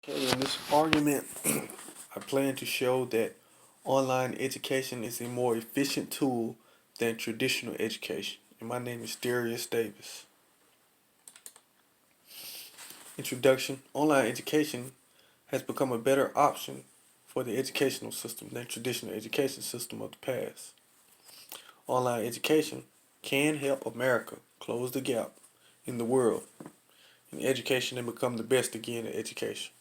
Okay, in this argument, I plan to show that online education is a more efficient tool than traditional education. And my name is Darius Davis. Introduction. Online education has become a better option for the educational system than traditional education system of the past. Online education can help America close the gap in the world in education and become the best again in education.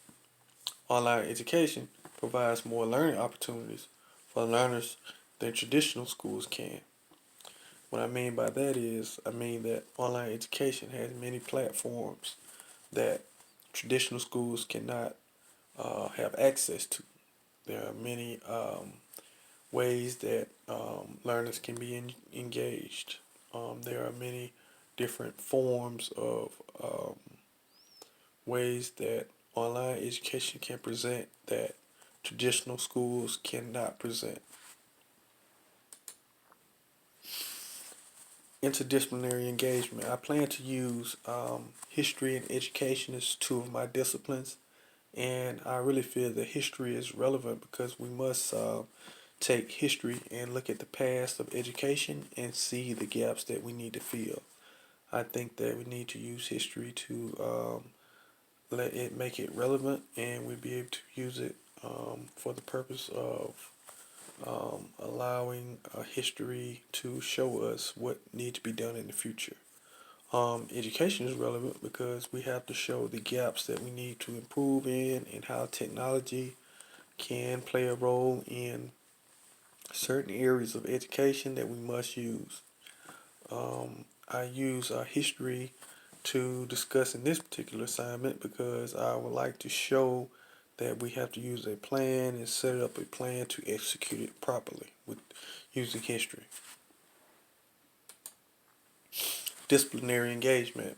Online education provides more learning opportunities for learners than traditional schools can. What I mean by that is, I mean that online education has many platforms that traditional schools cannot have access to. There are many ways that learners can be engaged. There are many different forms of ways that online education can present that traditional schools cannot present. Interdisciplinary engagement. I plan to use history and education as two of my disciplines, and I really feel that history is relevant because we must take history and look at the past of education and see the gaps that we need to fill. I think that we need to use history to let it make it relevant, and we'll be able to use it for the purpose of allowing history to show us what needs to be done in the future. Education is relevant because we have to show the gaps that we need to improve in and how technology can play a role in certain areas of education that we must use. I use history to discuss in this particular assignment because I would like to show that we have to use a plan and set up a plan to execute it properly with using history. Disciplinary engagement.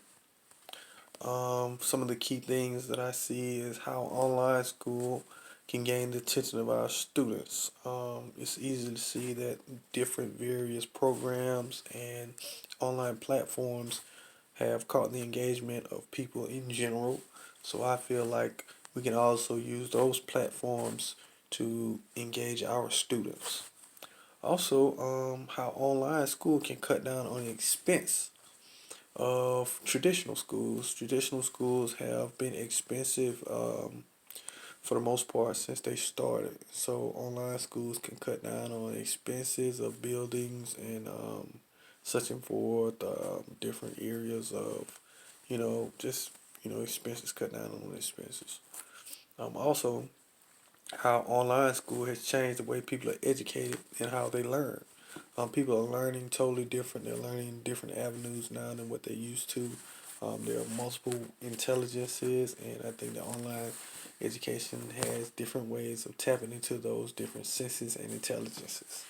Some of the key things that I see is how online school can gain the attention of our students. It's easy to see that different various programs and online platforms have caught the engagement of people in general. So I feel like we can also use those platforms to engage our students. Also, how online school can cut down on the expense of traditional schools. Traditional schools have been expensive for the most part since they started. So online schools can cut down on expenses of buildings and such and forth, different areas of, just expenses, cut down on expenses. Also, how online school has changed the way people are educated and how they learn. People are learning totally different. They're learning different avenues now than what they used to. There are multiple intelligences, and I think the online education has different ways of tapping into those different senses and intelligences.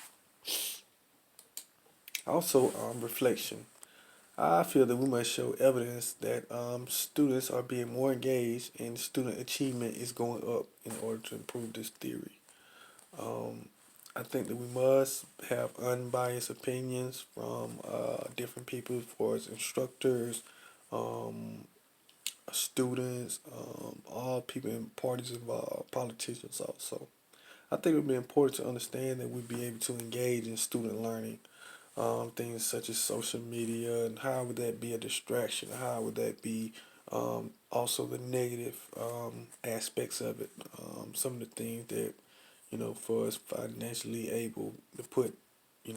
Also, reflection. I feel that we must show evidence that students are being more engaged and student achievement is going up in order to improve this theory. Um, I think that we must have unbiased opinions from different people, as far as instructors, um, students, all people in parties involved, politicians also. I think it would be important to understand that we'd be able to engage in student learning, things such as social media, and how would that be a distraction? How would that be also the negative aspects of it? Some of the things that for us financially able to put,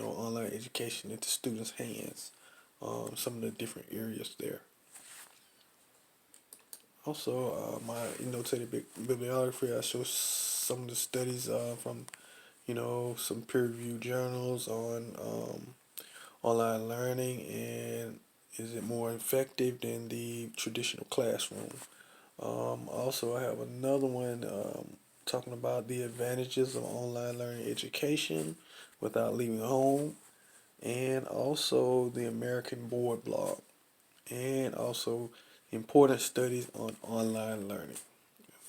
online education into students' hands. Some of the different areas there. Also, my annotated bibliography, I show some of the studies from, some peer-reviewed journals on online learning and is it more effective than the traditional classroom. Also, I have another one talking about the advantages of online learning education without leaving home, and also the American Board blog, and also important studies on online learning.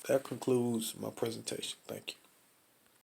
That concludes my presentation. Thank you.